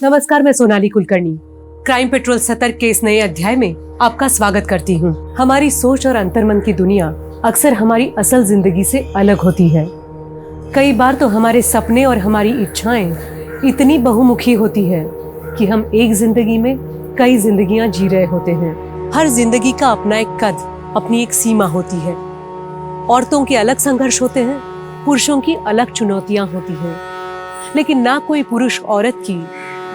नमस्कार, मैं Sonali Kulkarni crime petrol सतर्क के इस नए अध्याय में आपका स्वागत करती हूँ। हमारी सोच और अंतर्मन की दुनिया अक्सर हमारी असल जिंदगी से अलग होती है। कई बार तो हमारे सपने और हमारी इच्छाएं इतनी बहुमुखी होती है कि हम एक जिंदगी में कई जिंदगियां जी रहे होते हैं। हर जिंदगी का अपना एक कद, अपनी एक सीमा होती है। औरतों के अलग संघर्ष होते हैं, पुरुषों की अलग चुनौतियां होती हैं। लेकिन ना कोई पुरुष औरत की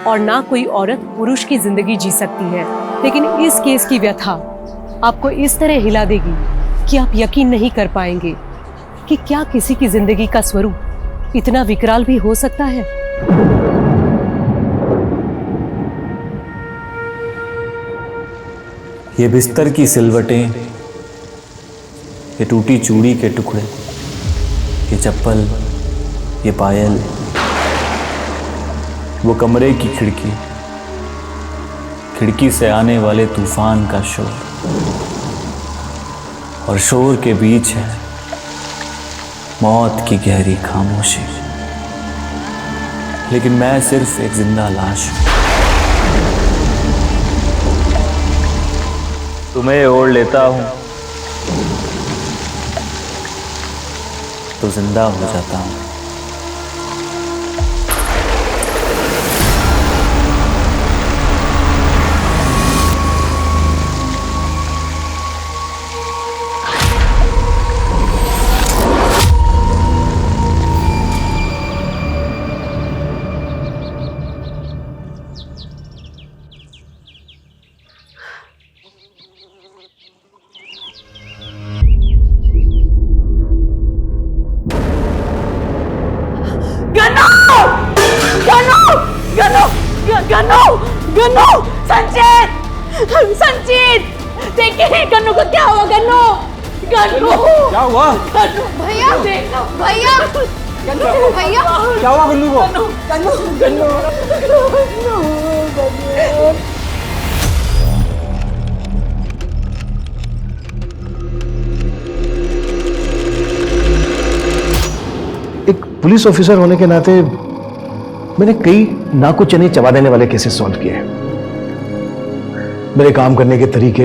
और ना कोई औरत पुरुष की जिंदगी जी सकती है। लेकिन इस केस की व्यथा आपको इस तरह हिला देगी कि आप यकीन नहीं कर पाएंगे कि क्या किसी की जिंदगी का स्वरूप इतना विकराल भी हो सकता है। ये बिस्तर की सिलवटें, ये टूटी चूड़ी के टुकड़े, ये चप्पल, ये पायल, वो कमरे की खिड़की, खिड़की से आने वाले तूफान का शोर, और शोर के बीच है मौत की गहरी खामोशी। लेकिन मैं सिर्फ एक जिंदा लाश हूं। तुम्हें ओढ़ लेता हूं तो जिंदा हो जाता हूं। गन्नू, संचित, देखिए गन्नू को क्या हुआ। गन्नू क्या हुआ? भैया, भैया क्या हुआ गन्नू को? गन्नू एक पुलिस ऑफिसर होने के नाते मैंने कई नाको चने चबा देने वाले केसेस सॉल्व किए हैं। मेरे काम करने के तरीके,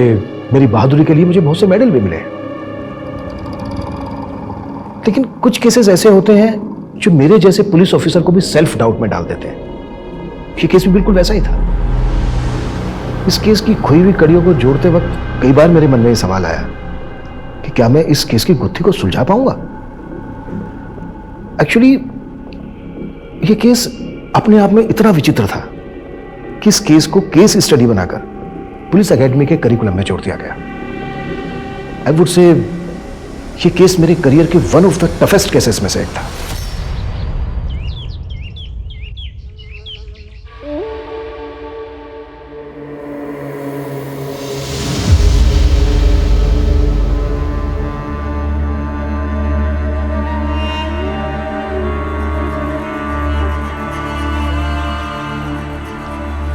मेरी बहादुरी के लिए मुझे बहुत से मेडल भी मिले। लेकिन कुछ केसेस ऐसे होते हैं जो मेरे जैसे पुलिस ऑफिसर को भी सेल्फ डाउट में डाल देते हैं। ये केस भी बिल्कुल वैसा ही था। इस केस की खोई हुई कड़ियों को जोड़ते वक्त कई बार मेरे मन में ये सवाल आया कि क्या मैं इस केस की गुत्थी को सुलझा पाऊंगा। एक्चुअली ये केस अपने आप में इतना विचित्र था कि इस केस को केस स्टडी बनाकर पुलिस एकेडमी के करिकुलम में जोड़ दिया गया। आई वुड से ये केस मेरे करियर के one of the toughest cases में से एक था।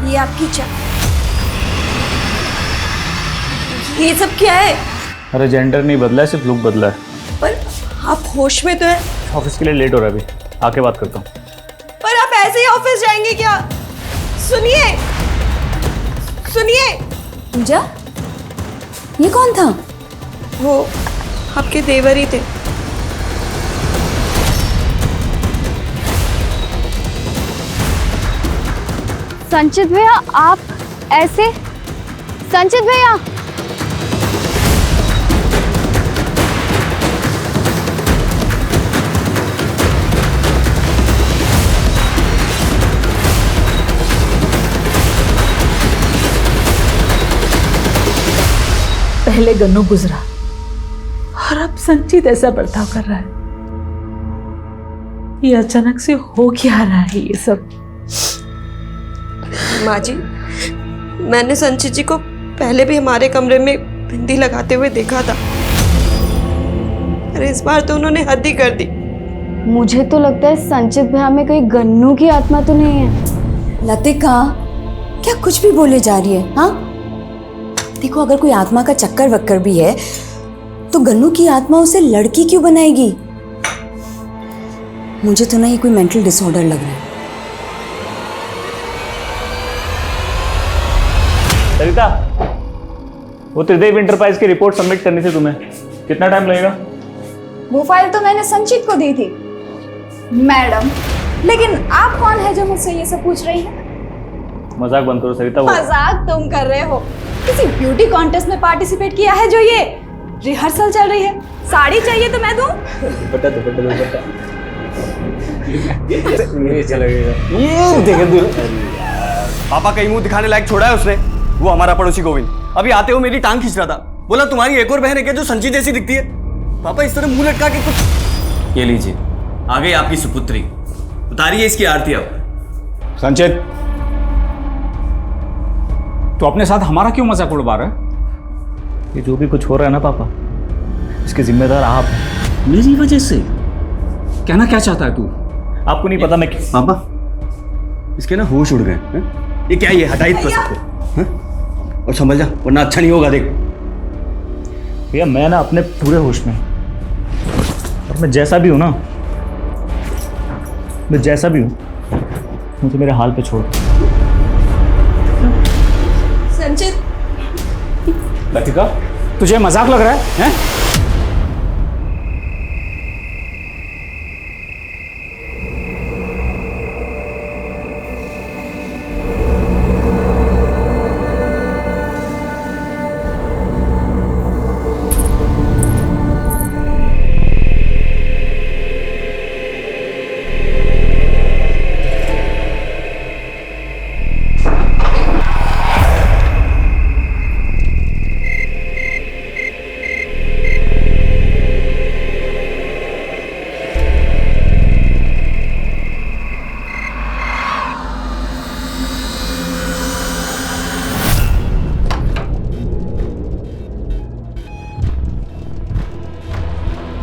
ये आपकी चाय, ये सब क्या है? अरे जेंडर नहीं बदला है, सिर्फ लुक बदला है। पर आप होश में तो हैं। ऑफिस के लिए लेट हो रहा है, अभी आके बात करता हूँ। पर आप ऐसे ही ऑफिस जाएंगे क्या? सुनिए पूजा, ये कौन था? वो आपके देवर ही थे। संचित भैया, आप ऐसे? संचित भैया, पहले गन्नू गुजरा और अब संचित ऐसा बर्ताव कर रहा है। ये अचानक से हो क्या रहा है ये सब? माँ जी, मैंने संचित जी को पहले भी हमारे कमरे में बिंदी लगाते हुए देखा था। अरे इस बार तो उन्होंने हद ही कर दी। मुझे तो लगता है संचित भैया में कहीं गन्नू की आत्मा तो नहीं है। लतिका, क्या कुछ भी बोले जा रही है? हाँ देखो, अगर कोई आत्मा का चक्कर वक्कर भी है तो गन्नू की आत्मा उसे लड़की क्यों बनाएगी? मुझे तो ना ये कोई मेंटल डिसऑर्डर लग रहा है। सरिता, वो त्रिदेव इंटरप्राइज की रिपोर्ट सबमिट करनी थी तुम्हें, कितना टाइम लगेगा? वो फाइल तो मैंने संचित को दी थी मैडम, लेकिन आप कौन है जो मुझसे ये सब पूछ रही हैं? मजाक बंद करो सरिता। वो मजाक तुम कर रहे हो? किसी ब्यूटी कॉन्टेस्ट में पार्टिसिपेट किया है जो ये रिहर्सल चल रही है? साड़ी चाहिए तो मैं दूं? दुपट्टा दुपट्टा दुपट्टा ये चला गया। ये देख पापा कहीं मुंह दिखाने लायक छोड़ा है उसने। वो हमारा पड़ोसी गोविंद अभी आते हो मेरी टांग खींच रहा था, बोला तुम्हारी एक और बहन है क्या जो संची जैसी दिखती है? पापा इस तरह मुंह लटका के कुछ। ये लीजिए, आ गई आपकी सुपुत्री, उतारिए इसकी आरती अब। संचित, तो अपने साथ हमारा क्यों मजाक उड़वा रहा है? ये जो भी कुछ हो रहा है ना पापा, इसके जिम्मेदार आप हैं। मेरी वजह से? कहना क्या चाहता है तू? आपको नहीं पता मैं पापा इसके ना होश उड़ गए हैं? ये क्या, ये हटाई तो सबको हैं? और समझ जा वरना अच्छा नहीं होगा। देख भैया, मैं ना अपने पूरे होश में हूं। और मैं जैसा भी हूं ना, मैं जैसा भी हूं, मुझे मेरे हाल पे छोड़। संचित, लतिका, तुझे मजाक लग रहा है, हैं?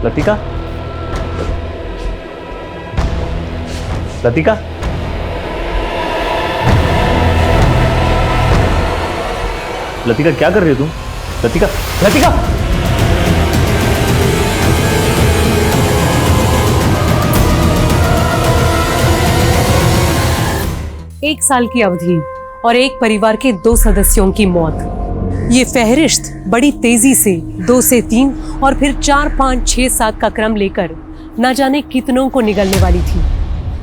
लतिका, लतिका, लतिका क्या कर रही हो तुम? लतिका, लतिका! एक साल की अवधि और एक परिवार के 2 सदस्यों की मौत। ये फहरिस्त बड़ी तेजी से 2 से 3 और फिर 4, 5, 6, 7 का क्रम लेकर न जाने कितनों को निगलने वाली थी,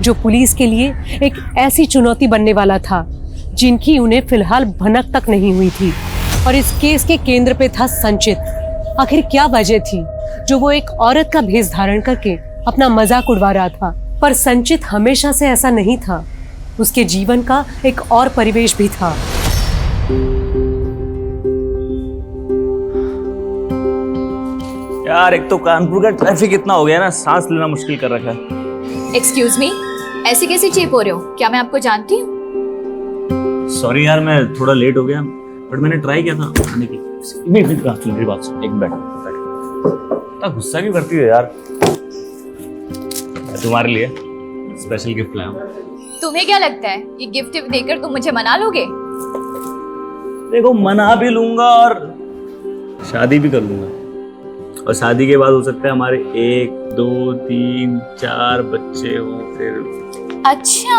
जो पुलिस के लिए एक ऐसी चुनौती बनने वाला था जिनकी उन्हें फिलहाल भनक तक नहीं हुई थी। और इस केस के केंद्र पे था संचित। आखिर क्या वजह थी जो वो एक औरत का भेष धारण करके अपना मजाक उड़वा रहा था? पर संचित हमेशा से ऐसा नहीं था। उसके जीवन का एक और परिवेश भी था। यार, एक तो कानपुर का ट्रैफिक इतना हो गया ना, सांस लेना मुश्किल कर रखा है। एक्सक्यूज मी, ऐसे कैसे चेप हो रहे हो? क्या मैं आपको जानती हूँ? सॉरी यार, मैं थोड़ा लेट हो गया, बट मैंने ट्राई किया था आने की। मेरी बात सुन, एक मिनट बैठ। इतना गुस्सा क्यों करती है यार? तुम्हारे लिए स्पेशल गिफ्ट लाया हूं। तुम्हें क्या लगता है ये गिफ्ट देकर तुम मुझे मना लोगे? देखो, मना भी लूंगा और शादी भी कर लूंगा, और शादी के बाद हो सकता है हमारे 1, 2, 3, 4 बच्चे हो। फिर अच्छा,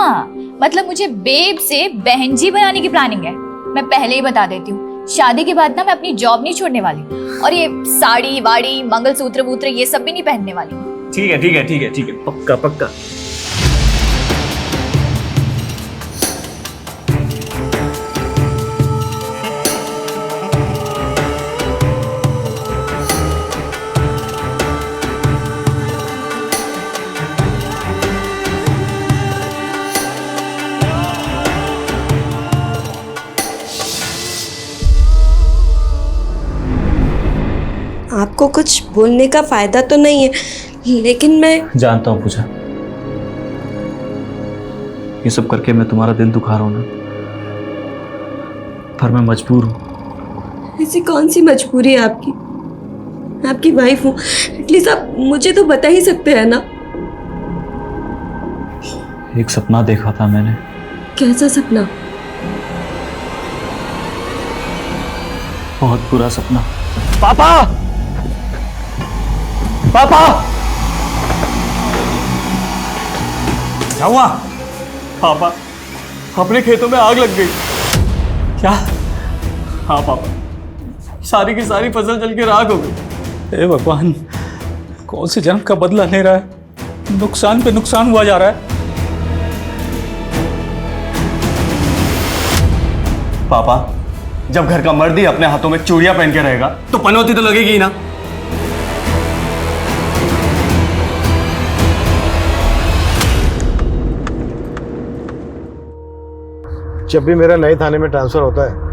मतलब मुझे बेब से बहन जी बनाने की प्लानिंग है? मैं पहले ही बता देती हूँ, शादी के बाद ना मैं अपनी जॉब नहीं छोड़ने वाली, और ये साड़ी वाड़ी मंगलसूत्र वूत्र ये सब भी नहीं पहनने वाली। ठीक है ठीक है ठीक है ठीक है, पक्का पक्का। आपको कुछ बोलने का फायदा तो नहीं है, लेकिन मैं जानता हूँ पूजा, ये सब करके मैं तुम्हारा दिल दुखा रहा हूँ ना, पर मैं मजबूर हूँ। ऐसी कौन सी मजबूरी है आपकी? मैं आपकी वाइफ हूँ, एटलीस्ट आप मुझे तो बता ही सकते हैं ना। एक सपना देखा था मैंने। कैसा सपना? बहुत बुरा सपना। पापा, पापा! क्या हुआ? पापा, अपने खेतों में आग लग गई। क्या? हाँ पापा, सारी की सारी फसल जल के राख हो गई। हे भगवान, कौन से जन्म का बदला ले रहा है? नुकसान पे नुकसान हुआ जा रहा है। पापा, जब घर का मर्द ही अपने हाथों में चूड़ियां पहन के रहेगा तो पनौती तो लगेगी ही ना। जब भी मेरा नए थाने में ट्रांसफर होता है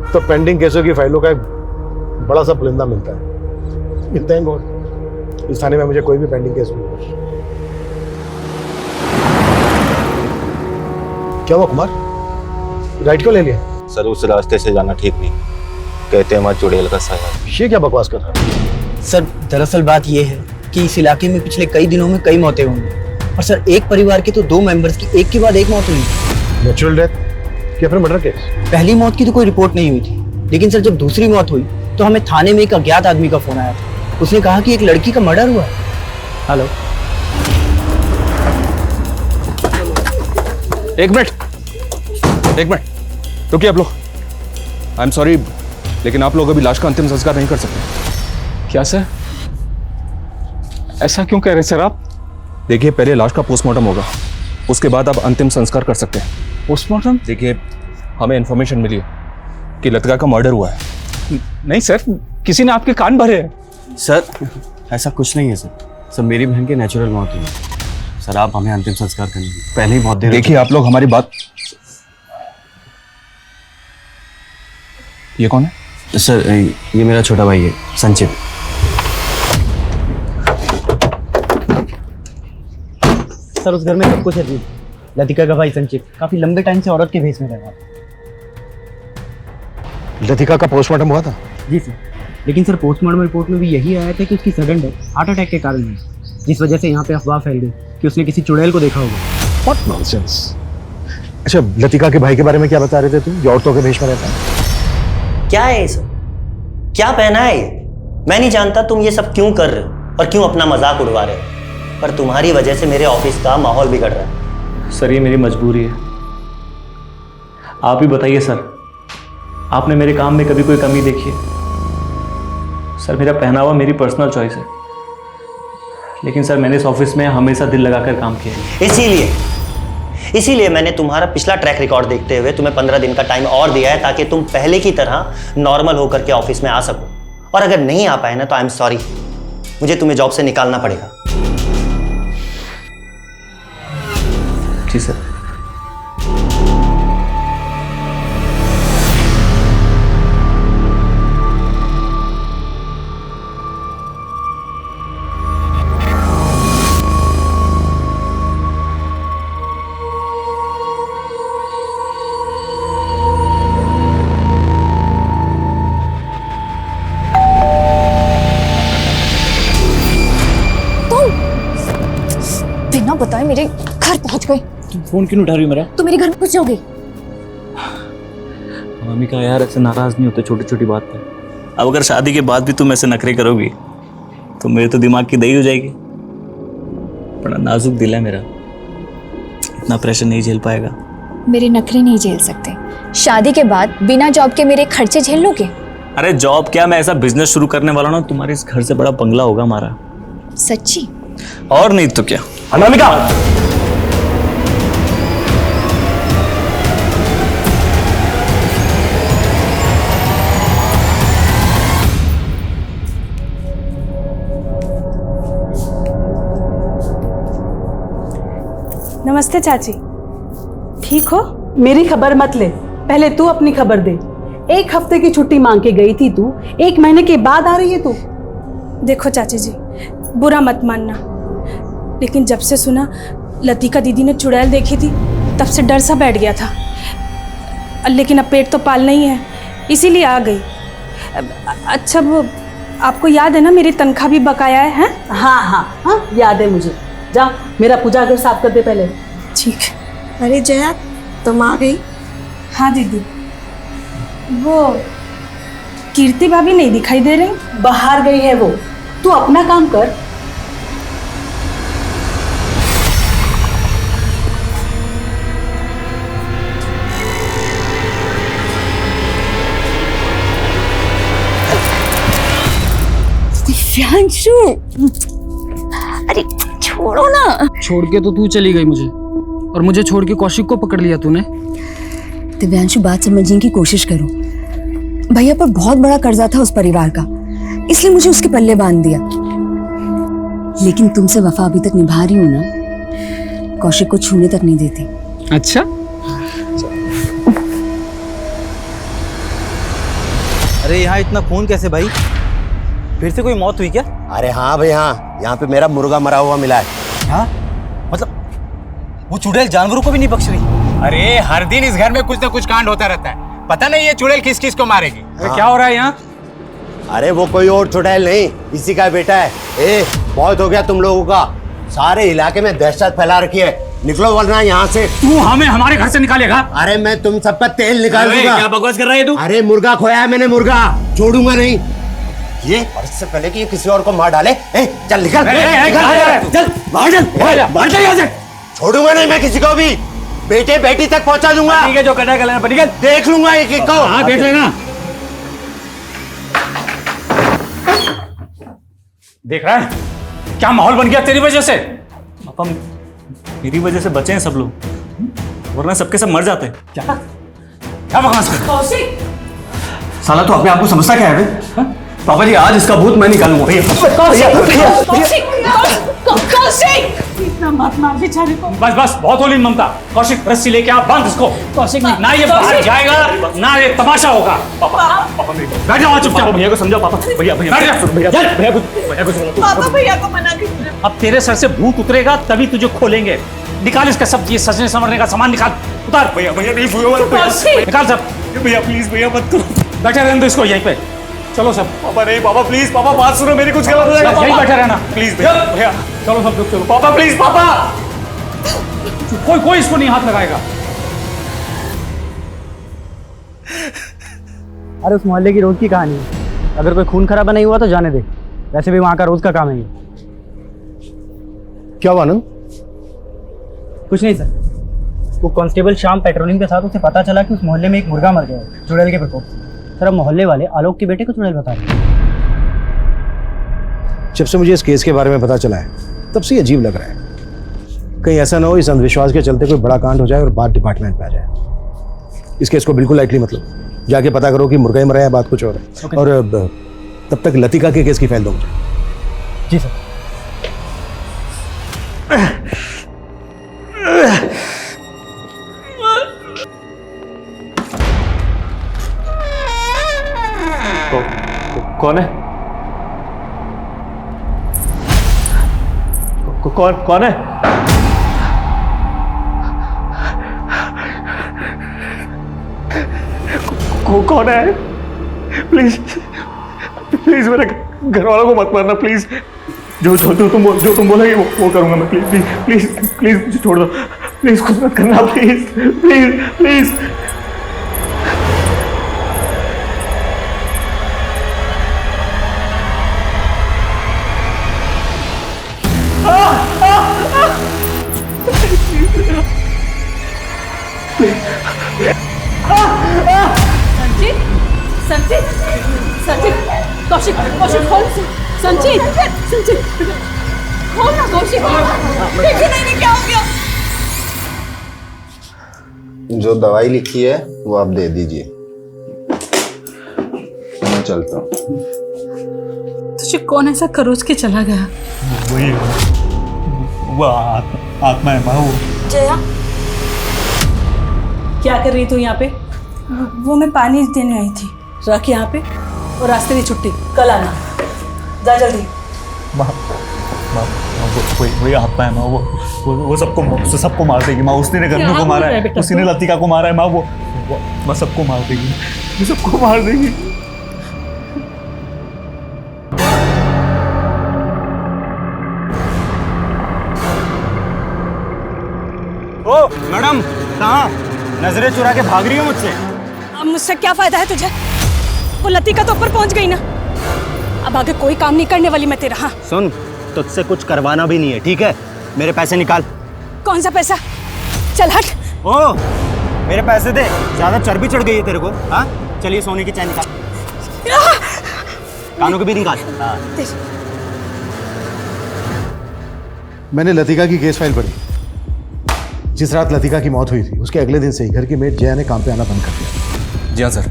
तो पेंडिंग केसों की फाइलों का एक बड़ा सा पुलिंदा मिलता है। थैंक गॉड इस थाने में मुझे कोई भी पेंडिंग केस नहीं मिला। क्या हुआ कुमार, राइट क्यों ले लिया? सर उस रास्ते से जाना ठीक नहीं, कहते हैं वहाँ चुड़ैल का साया। ये क्या बकवास कर रहा है? सर दरअसल बात यह है कि इस इलाके में पिछले कई दिनों में कई मौतें हुई हैं। और सर एक परिवार के तो 2 मेंबर्स की एक के बाद एक मौत हुई। नेचुरल डेथ या फिर मर्डर केस? पहली मौत की तो कोई रिपोर्ट नहीं हुई थी, लेकिन सर जब दूसरी मौत हुई तो हमें थाने में एक अज्ञात आदमी का फोन आया था। उसने कहा कि एक लड़की का मर्डर हुआ। हेलो, एक मिनट रुकिए आप लोग। आई एम सॉरी, लेकिन आप लोग अभी लाश का अंतिम संस्कार नहीं कर सकते। क्या सर, ऐसा क्यों कह रहे हैं सर आप? देखिए, पहले लाश का पोस्टमार्टम होगा, उसके बाद आप अंतिम संस्कार कर सकते हैं। पोस्टमार्टम? देखिए, हमें इन्फॉर्मेशन मिली है कि लतिका का मर्डर हुआ है। नहीं सर, किसी ने आपके कान भरे हैं। सर ऐसा कुछ नहीं है सर मेरी बहन की नेचुरल मौत हुई है। सर आप हमें अंतिम संस्कार करने पहले ही बहुत देर। देखिए आप लोग हमारी बात। ये कौन है? सर ये मेरा छोटा भाई है, संचित। सर उस घर में सब कुछ है जी। लतिका का भाई संचित काफी लंबे टाइम से औरत के भेष में रह रहा था। लतिका का पोस्टमार्टम हुआ था? जी सर, लेकिन सर पोस्टमार्टम रिपोर्ट में भी यही आया था कि उसकी सडन डेथ हार्ट अटैक के कारण हुई, जिस वजह से यहाँ पे अफवाह फैल गई कि उसने किसी चुड़ैल को देखा होगा। What nonsense! अच्छा, लतिका के भाई के बारे में क्या बता रहे थे तुम, जो औरतों के भेष में रहता है? क्या है ये सब? क्या पहना है ये? मैं नहीं जानता तुम ये सब क्यों कर रहे हो और क्यों अपना मजाक उड़वा रहे हो, पर तुम्हारी वजह से मेरे ऑफिस का माहौल बिगड़ रहा है। सर ये मेरी मजबूरी है। आप ही बताइए सर, आपने मेरे काम में कभी कोई कमी देखी है? सर मेरा पहनावा मेरी पर्सनल चॉइस है, लेकिन सर मैंने इस ऑफिस में हमेशा दिल लगाकर काम किया है। इसीलिए मैंने तुम्हारा पिछला ट्रैक रिकॉर्ड देखते हुए तुम्हें 15 दिन का टाइम और दिया है, ताकि तुम पहले की तरह नॉर्मल होकर के ऑफिस में आ सको। और अगर नहीं आ पाए ना तो आई एम सॉरी, मुझे तुम्हें जॉब से निकालना पड़ेगा। जी सर। बिना बताए मेरे घर पहुंच गए। तुम फोन क्यों उठा रही हो मेरा? तो मेरे घर में घुस जाओगे? मम्मी का यार ऐसे नाराज नहीं होते छोटी छोटी बात पे। अब अगर शादी के बाद भी तुम ऐसे नखरे करोगी तो मेरे तो दिमाग की दही हो जाएगी। बड़ा नाजुक दिल है मेरा, इतना प्रेशर नहीं झेल पाएगा। मेरे नखरे नहीं झेल सकते। शादी के बाद बिना जॉब के मेरे खर्चे झेल लोगे? अरे जॉब क्या, मैं ऐसा बिजनेस शुरू करने वाला हूं ना, तुम्हारे इस घर से बड़ा बंगला होगा हमारा। सच्ची? और नहीं तो क्या। अनामिका, नमस्ते चाची, ठीक हो? मेरी खबर मत ले, पहले तू अपनी खबर दे। 1 हफ्ते की छुट्टी मांग के गई थी तू, 1 महीने के बाद आ रही है तू। देखो चाची जी, बुरा मत मानना, लेकिन जब से सुना लतिका दीदी ने चुड़ैल देखी थी तब से डर सा बैठ गया था। लेकिन अब पेट तो पालना ही है, इसीलिए आ गई। अच्छा वो आपको याद है ना, मेरी तनख्वाह भी बकाया है? हाँ हाँ हाँ, याद है मुझे। जा मेरा पूजा घर साफ कर दे पहले। ठीक। अरे जया, तुम आ गई? हाँ दीदी। वो कीर्ति भाभी नहीं दिखाई दे रही? बाहर गई है वो, तू अपना काम कर। दिव्यांशु, अरे छोड़ो ना। छोड़ के तो तू चली गई मुझे, और मुझे छोड़ के कौशिक को पकड़ लिया तूने। दिव्यांशु, बात समझने की कोशिश करो। भैया पर बहुत बड़ा कर्जा था उस परिवार का, इसलिए मुझे उसके पल्ले बांध दिया। लेकिन तुमसे वफा अभी तक निभा रही हूं ना, कौशिक को छूने तक नहीं देती। अच्छा, अरे यहाँ इतना खून कैसे भाई? फिर से कोई मौत हुई क्या? अरे हाँ भाई हाँ, यहाँ पे मेरा मुर्गा मरा हुआ मिला है। हाँ? मतलब वो चुड़ैल जानवरों को भी नहीं बख्श रही? अरे हर दिन इस घर में कुछ ना कुछ कांड होता रहता है, पता नहीं ये चुड़ैल किस किस को मारेगी। हाँ। क्या हो रहा है यहाँ? अरे वो कोई और चुड़ैल नहीं, इसी का बेटा है। ए, बहुत हो गया तुम लोगों का, सारे इलाके में दहशत फैला रखी है। निकलो वरना यहाँ से। तू हमें हमारे घर से निकालेगा? अरे मैं तुम सब पर तेल निकाल दूंगा। क्या बकवास कर रहा है तू? अरे मुर्गा खोया है मैंने, मुर्गा छोड़ूंगा नहीं। ये और इससे पहले कि ये किसी और को मार डाले, चल निकल, चल बाहर चल यहाँ से। छोड़ूंगा नहीं मैं किसी को भी, बेटे बेटी तक पहुंचा दूंगा। ठीक है, जो करना है कर लेना, देख लूंगा एक एक को। हाँ देख लेना। देख रहा है क्या माहौल बन गया तेरी वजह से? पापा मेरी वजह से बचे हैं सब लोग, वरना सबके सब मर जाते हैं। क्या बकवास कर? कौशिक, साला तो अपने आप को समझता क्या है बे? पापा जी आज इसका भूत मैं निकालूंगा। इतना मत मार बेचारे को। बस बस बहुत होली ममता। कौशिक रस्सी लेके आ, बांध इसको। कौशिक ना ये बाहर जाएगा ना ये तमाशा होगा। पापा बैठ जाओ चुपचाप। भैया को समझाओ। पापा भैया भैया को मना कीजिए। अब तेरे सर से भूत उतरेगा तभी तुझे खोलेंगे। निकाल इसका सब ये सजने संवरने का सामान निकाल, उतार। भैया नहीं निकाल सब। भैया प्लीज भैया मत करो। बैठे रहने दो इसको यहीं पे। चलो सब। पापा नहीं, पापा प्लीज, पापा बात सुनो मेरी, कुछ गलत हो जाएगा। यहीं बैठे रहना प्लीज भैया। चलो सब लोग चलो। पापा प्लीज, पापा कोई इसको नहीं हाथ लगाएगा। अरे उस मोहल्ले की रोज की कहानी है, अगर कोई खून खराबा नहीं हुआ तो जाने दे, वैसे भी वहाँ का रोज का काम है ये। क्या हुआ आनंद? कुछ नहीं सर, वो कांस्टेबल शाम पेट्रोलिंग के साथ उसे पता चला कि उस मोहल्ले में एक मुर्गा मर गया है चुड़ैल के प्रकोप से। सर अब मोहल्ले वाले आलोक के बेटे को चुड़ैल बता रहे हैं। जब से मुझे इस केस के बारे में पता चला है तब से ये अजीब लग रहा है। कहीं ऐसा ना हो इस अंधविश्वास के चलते कोई बड़ा कांड हो जाए और बात डिपार्टमेंट में आ जाए। इस केस को बिल्कुल लाइटली मतलब, जाके पता करो कि मुर्गा ही मरा है, बात कुछ और है। और तब तक लतिका के केस की फाइल दो मुझे। जी सर। कौन है? कौन है? कौन है? प्लीज प्लीज मेरे घर वालों को मत मारना प्लीज। जो तुम बोलोगे वो करूंगा मैं। प्लीज प्लीज प्लीज प्लीज मुझे छोड़ दो प्लीज, कुछ मत करना please please please. Sanjeet, Sanjeet, Sanjeet, Kaushik, Kaushik खोल। संजीत, संजीत, खोल ना कौशिक। देखो नहीं क्या हो गया। जो दवाई लिखी है वो आप दे दीजिए, मैं चलता हूँ। तुझे कौन ऐसा खरोच के चला गया? वही वो आत्मा है माँ। जया, क्या कर रही तू यहाँ पे? वो मैं पानी देने आई थी। रख यहाँ पे, और रास्ते की छुट्टी कल आना। जा जल्दी। वही आत्मा है माँ। वो सबको मार देगी माँ। उसने गन्नू को मारा है, उसी ने लतिका को मारा है माँ। वो सबको मार देगी, वो सबको मार देगी। ओ मैडम, कहाँ नजरें चुरा के भाग रही हो मुझसे? अब मुझसे क्या फायदा है तुझे? वो लतिका तो ऊपर पहुंच गई ना, अब आगे कोई काम नहीं करने वाली मैं तेरा। हाँ सुन, तुझसे कुछ करवाना भी नहीं है, ठीक है? मेरे पैसे निकाल। कौन सा पैसा? चल हट। ओ मेरे पैसे दे, ज्यादा चर्बी चढ़ गई है तेरे को। हाँ चलिए सोने की चैन निकाल। कानों के भी निकाल। मैंने लतिका की केस फाइल पढ़ी। जिस रात लतिका की मौत हुई थी उसके अगले दिन से ही घर की मेड जया ने काम पे आना बंद कर दिया। जी हाँ सर,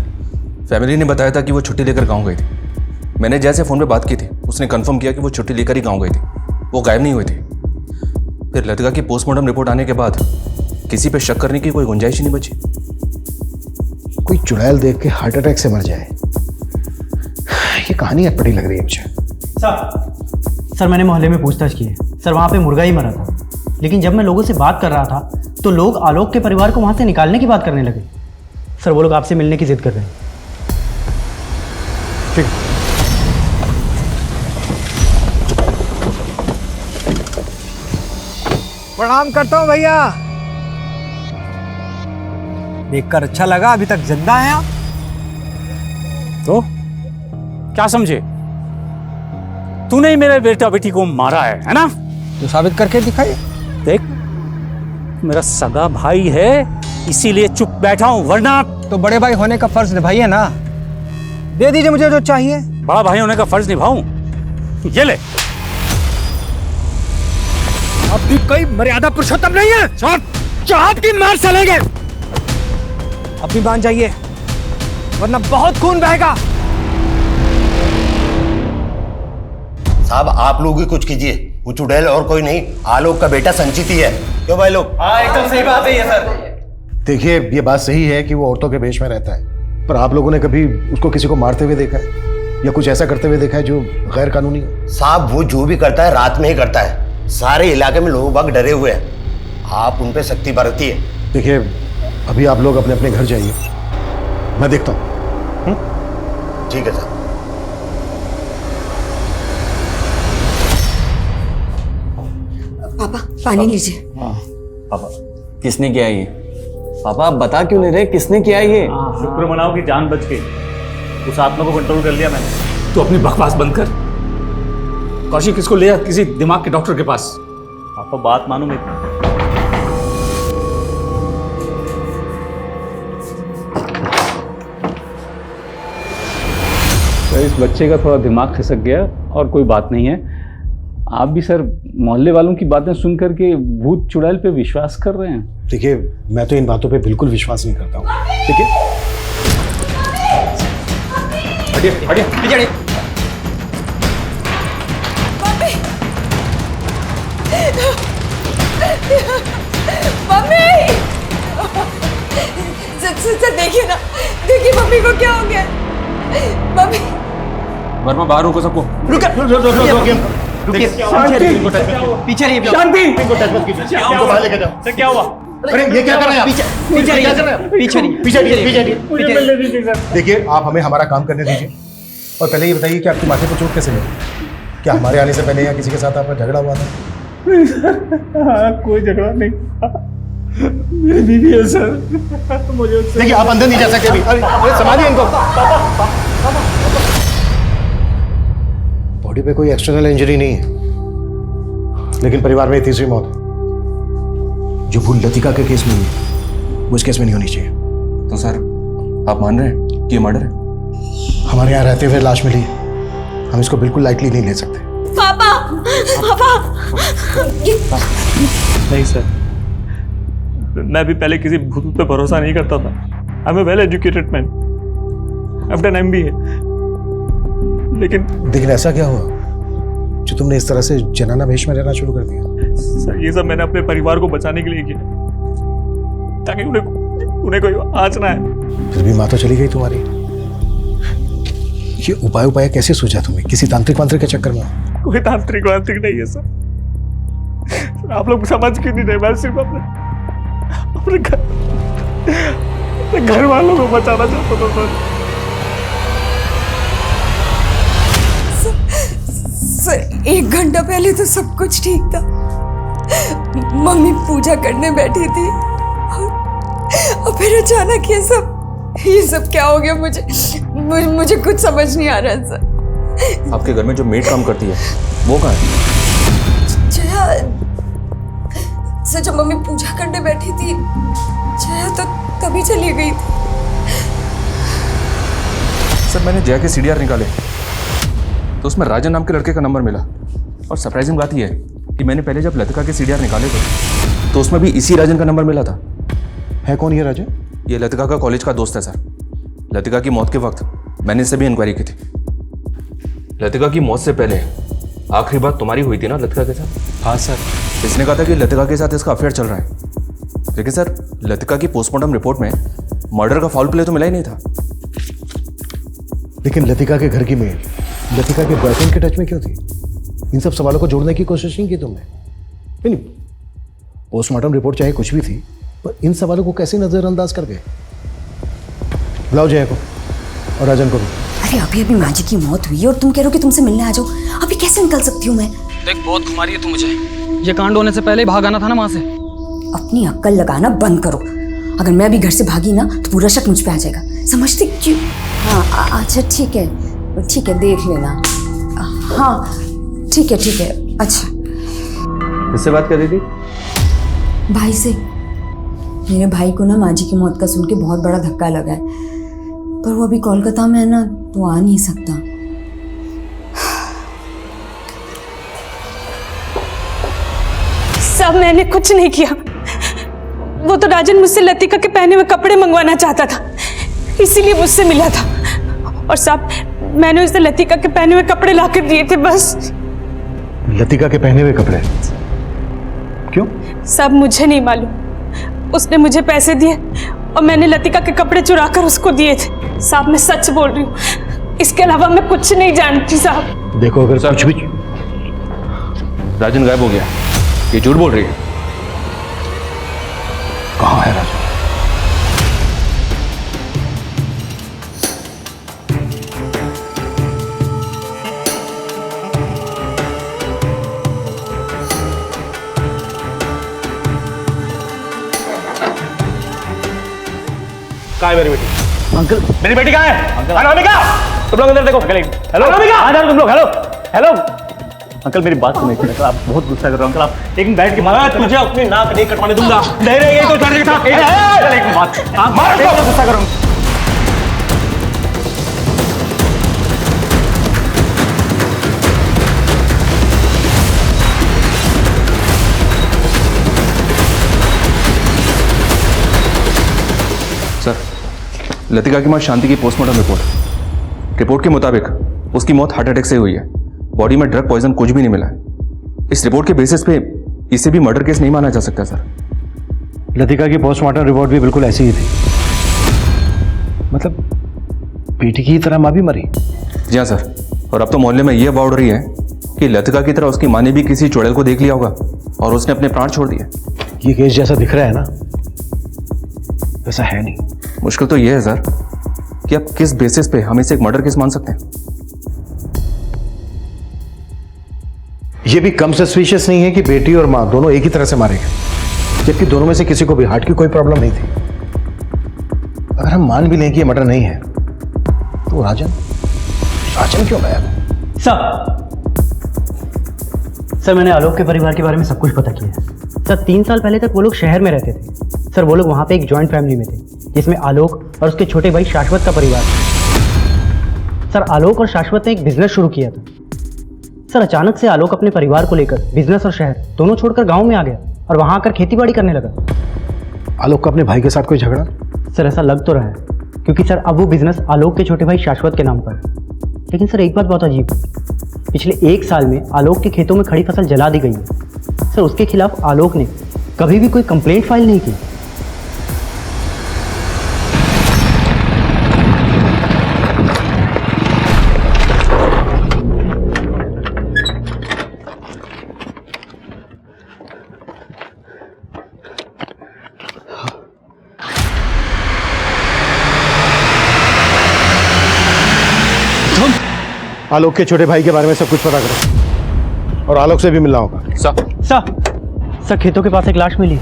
फैमिली ने बताया था कि वो छुट्टी लेकर गांव गई थी। मैंने जया से फ़ोन पे बात की थी, उसने कंफर्म किया कि वो छुट्टी लेकर ही गांव गई थी, वो गायब नहीं हुई थी। फिर लतिका की पोस्टमार्टम रिपोर्ट आने के बाद किसी पे शक करने की कोई गुंजाइश ही नहीं बची। कोई चुड़ैल देख के हार्ट अटैक से मर जाए, ये कहानी अटपटी लग रही है मुझे। सर मैंने मोहल्ले में पूछताछ की है सर, वहाँ पे मुर्गा ही मरा था। लेकिन जब मैं लोगों से बात कर रहा था तो लोग आलोक के परिवार को वहाँ से निकालने की बात करने लगे। सर वो लोग आपसे मिलने की जिद कर रहे हैं। ठीक। प्रणाम करता हूँ भैया। देखकर अच्छा लगा, अभी तक जिंदा हैं आप। तो क्या समझे? तूने ही मेरे बेटा बेटी को मारा है ना? तो साबित करके दिखाइए। देख, मेरा सगा भाई है इसीलिए चुप बैठा हूं, वरना तो बड़े भाई होने का फर्ज निभाइए ना। दे दीजिए मुझे जो चाहिए। बड़ा भाई होने का फर्ज निभाऊं? ये ले। अब भी कोई मर्यादा पुरुषोत्तम नहीं है। चाप की मार चलेंगे। अब भी मान जाइए वरना बहुत खून बहेगा। साहब आप लोग ही कुछ कीजिए, वो चुड़ैल और कोई नहीं, आलोक का बेटा संचित ही है। क्यों भाई लोग? हाँ एकदम सही बात है ये सर। देखिए, ये बात सही है कि वो औरतों के वेश में रहता है, पर आप लोगों ने कभी उसको किसी को मारते हुए देखा है या कुछ ऐसा करते हुए देखा है जो गैर कानूनी है? साहब वो जो भी करता है रात में ही करता है। सारे इलाके में लोग बाग डरे हुए हैं, आप उन पे सख्ती बरतिए। देखिए, अभी आप लोग अपने अपने घर जाइए, मैं देखता हूँ। ठीक है सर। पापा पानी लीजिए। पापा किसने किया ये? पापा आप बता क्यों नहीं रहे किसने किया ये? शुक्र मनाओ कि जान बच गई, उस आत्मा को कंट्रोल कर लिया मैंने। तू अपनी बकवास बंद कर। कौशिक इसको ले जा किसी दिमाग के डॉक्टर के पास। पापा बात मानो मेरी। तो इस बच्चे का थोड़ा दिमाग खिसक गया और कोई बात नहीं है। आप भी सर मोहल्ले वालों की बातें सुन करके भूत चुड़ैल पे विश्वास कर रहे हैं। देखिए, मैं तो इन बातों पे बिल्कुल विश्वास नहीं करता हूँ। ठीक है, हटिए हटिए हटिए। मम्मी सर देखिए ना, देखिए मम्मी को क्या हो गया। मम्मी वर्मा बाहर रोको सबको। रुकिए पीछे रहिए। शांति। क्या हुआ? अरे ये क्या कर रहे हैं आप? पीछे। देखिए, आप हमें हमारा काम करने दीजिए और पहले ये बताइए कि आपकी माथे को चोट कैसे लगी? क्या हमारे आने से पहले या किसी के साथ आपका झगड़ा हुआ था? कोई झगड़ा नहीं, मेरी बीवी है सर। मुझे देखिए, आप अंदर नहीं जा सकते अभी। अरे संभालिए इनको। बॉडी पे कोई एक्सटर्नल इंजरी नहीं है, लेकिन परिवार में तीसरी मौत है जो भूल लतिका के केस में हुई, वो इस केस में नहीं होनी चाहिए। तो सर आप मान रहे हैं कि ये मर्डर है? हमारे यहाँ रहते हुए लाश मिली, हम इसको बिल्कुल लाइटली नहीं ले सकते। पापा पापा नहीं सर, मैं भी पहले किसी भूत पे भरोसा नहीं करता था। I am a well educated man, I have done MBA। लेकिन ऐसा क्या हुआ जो तुमने इस तरह से जनाना वेश में रहना शुरू कर दिया? सर ये सब मैंने अपने परिवार को बचाने के लिए किया, ताकि उन्हें कोई आँच ना आए। फिर भी माँ तो चली गई तुम्हारी। ये उपाय कैसे सोचा तुमने? किसी तांत्रिक वांत्रिक के चक्कर में? कोई तांत्रिक वांत्रिक नहीं है सर। आप लोग समझ क्यों नहीं रहे? मैं सिर्फ अपने घर वालों को बचाना चाहता था सर। 1 घंटा पहले तो सब कुछ ठीक था। मम्मी पूजा करने बैठी थी और फिर अचानक ये सब क्या हो गया? मुझे कुछ समझ नहीं आ रहा सर। आपके घर में जो मेड काम करती है वो कहाँ है? जया सर, जब मम्मी पूजा करने बैठी थी जया तो तभी चली गई थी। सर मैंने जया के CDR निकाले, तो उसमें राजन नाम के लड़के का नंबर मिला। और सरप्राइजिंग बात यह है कि मैंने पहले जब लतिका के सीडीआर निकाले थे तो उसमें भी इसी राजन का नंबर मिला था। है कौन ये राजन? ये लतिका का कॉलेज का दोस्त है सर। लतिका की मौत के वक्त मैंने इससे भी इंक्वायरी की थी। लतिका की मौत से पहले आखिरी बात तुम्हारी हुई थी ना लतिका के साथ? हाँ सर। इसने कहा था कि लतिका के साथ इसका अफेयर चल रहा है, लेकिन सर लतिका की पोस्टमार्टम रिपोर्ट में मर्डर का फाउल प्ले तो मिला ही नहीं था। लेकिन लतिका के घर की मेल लतिका के बॉयफ्रेंड के टच में क्यों थी? इन सब सवालों को जोड़ने की कोशिश नहीं की तुमने? नहीं, पोस्टमार्टम रिपोर्ट चाहे कुछ भी थी, पर इन सवालों को कैसे नजरअंदाज कर गए? बुलाओ जया को और राजन को भी। अरे अभी अभी माँ जी की मौत हुई है और तुम कह रहे हो कि तुमसे मिलने आ जाओ। अभी कैसे निकल सकती हूँ मैं? देख बहुत घुमा रही है तू मुझे। ये कांड होने से पहले ही भाग आना था ना वहां से। अपनी अक्ल लगाना बंद करो। अगर मैं अभी घर से भागी ना तो पूरा शक मुझ पे आ जाएगा। समझते क्यों? हाँ अच्छा ठीक है देख लेना। हाँ ठीक है। अच्छा किससे बात कर रही थी? भाई से। मेरे भाई को ना माँ जी की मौत का सुन के बहुत बड़ा धक्का लगा है, पर वो अभी कोलकाता में है ना, तो आ नहीं सकता। सब मैंने कुछ नहीं किया। वो तो राजन मुझसे लतिका के पहने हुए कपड़े मंगवाना चाहता था, इसीलिए मुझसे मिला था। और सब मैंने उसे लतिका के पहने हुए कपड़े लाकर दिए थे बस। लतिका के पहने हुए कपड़े? क्यों? सब मुझे नहीं मालूम। उसने मुझे पैसे दिए और मैंने लतिका के कपड़े चुराकर उसको दिए थे। साहब मैं सच बोल रही हूँ, इसके अलावा मैं कुछ नहीं जानती साहब। देखो अगर कुछ भी। राजन गायब हो गया, ये झूठ बोल रही है। कहाँ है राजन? कहाँ है मेरी बेटी? अंकल मेरी बेटी कहाँ है? अंकल अनामिका, तुम लोग अंदर देखो। हेलो अनामिका, आ जाओ तुम लोग। हेलो अंकल मेरी बात सुनिए। अंकल आप बहुत गुस्सा कर रहे हो। अंकल आप एक मिनट बैठ के मारो। तुझे अपनी नाक नहीं कटवाने दूंगा। नहीं ये तो चढ़ने था। एक बात आप मारो, गुस्सा करो। सर लतिका की मां शांति की पोस्टमार्टम रिपोर्ट के मुताबिक उसकी मौत हार्ट अटैक से हुई है। बॉडी में ड्रग पॉइजन कुछ भी नहीं मिला है। इस रिपोर्ट के बेसिस पे इसे भी मर्डर केस नहीं माना जा सकता सर। लतिका की पोस्टमार्टम रिपोर्ट भी बिल्कुल ऐसी ही थी। मतलब बेटी की तरह मां भी मरी? जी हाँ सर। और अब तो मोहल्ले में यह अफवाह उड़ रही है कि लतिका की तरह उसकी मां ने भी किसी चुड़ैल को देख लिया होगा और उसने अपने प्राण छोड़ दिए। ये केस जैसा दिख रहा है ना, वैसा है नहीं। मुश्किल तो यह है सर कि आप किस बेसिस पे हम इसे एक मर्डर केस मान सकते हैं। यह भी कम सस्पिशियस नहीं है कि बेटी और मां दोनों एक ही तरह से मारे गए, जबकि दोनों में से किसी को भी हार्ट की कोई प्रॉब्लम नहीं थी। अगर हम मान भी लें कि यह मर्डर नहीं है, तो राजन क्यों गायब? सर मैंने आलोक के परिवार के बारे में सब कुछ पता किया है। सर 3 साल पहले तक वो लोग शहर में रहते थे। सर वो लोग वहाँ पे एक जॉइंट फैमिली में थे, जिसमें आलोक और उसके छोटे भाई शाश्वत का परिवार था। सर आलोक और शाश्वत ने एक बिजनेस शुरू किया था। सर अचानक से आलोक अपने परिवार को लेकर बिजनेस और शहर दोनों छोड़कर गाँव में आ गया और वहाँ आकर खेती-बाड़ी करने लगा। आलोक का अपने भाई के साथ कोई झगड़ा? सर ऐसा लग तो रहा है, क्योंकि सर अब वो बिजनेस आलोक के छोटे भाई शाश्वत के नाम पर। लेकिन सर एक बात बहुत अजीब, पिछले 1 साल में आलोक के खेतों में खड़ी फसल जला दी गई है। सर उसके खिलाफ आलोक ने कभी भी कोई कंप्लेंट फाइल नहीं की। आलोक के छोटे भाई के बारे में सब कुछ पता करो और आलोक से भी मिलना होगा। सर खेतों के पास एक लाश मिली।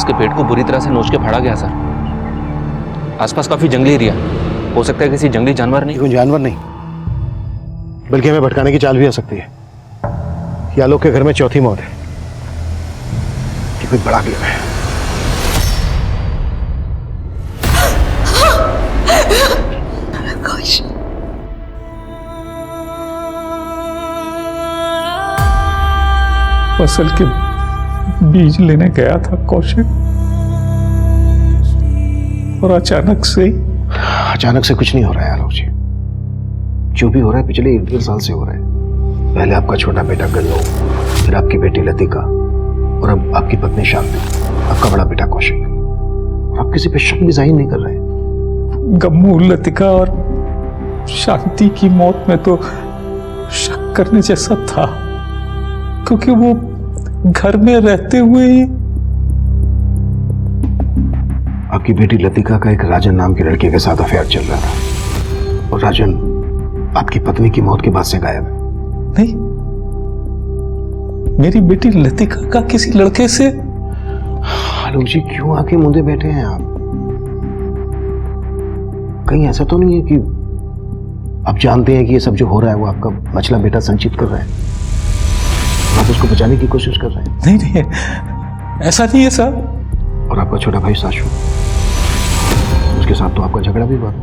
उसके पेट को बुरी तरह से नोच के फाड़ा गया सर। आसपास काफी जंगली एरिया, हो सकता है किसी जंगली जानवर नहीं। कोई जानवर नहीं, बल्कि हमें भटकाने की चाल भी आ सकती है। या लोग के घर में चौथी मौत है, ये कोई बड़ा गेम है। फसल के बीज लेने गया था कौशिक, और अचानक से कुछ नहीं हो रहा है आलोक जी। जो भी हो रहा है पिछले 1-1.5 साल से हो रहा है। पहले आपका छोटा बेटा गल्लो, फिर आपकी बेटी लतिका, और अब आपकी पत्नी शांति, आपका बड़ा बेटा कौशिक। और आप किसी पे शक भी जाहिर नहीं कर रहे। गम्मू, लतिका और शांति की मौत में तो शक करने जैसा था, क्योंकि वो घर में रहते हुए ही। आपकी बेटी लतिका का एक राजन नाम के लड़के के साथ अफेयर चल रहा था, और राजन आपकी पत्नी की मौत के बाद से गायब है। नहीं, मेरी बेटी लतिका का किसी लड़के से। आलोक जी क्यों आके मुंदे बैठे हैं आप? कहीं ऐसा तो नहीं है कि आप जानते हैं कि ये सब जो हो रहा है वो आपका मछला बेटा संचित कर रहा है, आप उसको बचाने की कोशिश कर रहे हैं? नहीं, ऐसा नहीं है सर। और आपका छोटा भाई साशु, उसके साथ तो आपका झगड़ा भी हुआ था,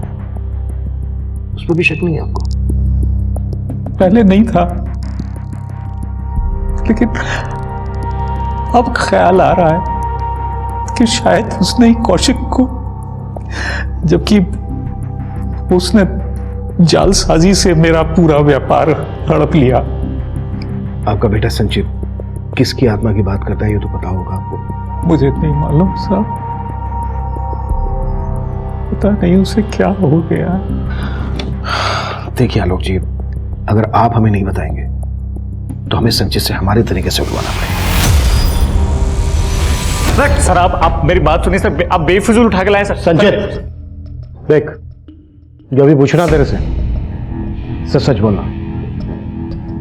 उस पर भी शक नहीं है आपको? पहले नहीं था, लेकिन अब ख्याल आ रहा है कि शायद उसने ही कौशिक को, जबकि उसने जालसाजी से मेरा पूरा व्यापार हड़प लिया। आपका बेटा संचित किसकी आत्मा की बात करता है ये तो पता होगा आपको? मुझे नहीं मालूम साहब, पता नहीं उसे क्या हो गया। देखिए आलोक जी, अगर आप हमें नहीं बताएंगे तो हमें संचित से हमारे तरीके से उठवाना पड़ेगा। सर आप मेरी बात सुनिए सर, आप बेफिजूल उठा के लाए सर। संचित देख, जो भी पूछना तेरे से सच सच बोलना,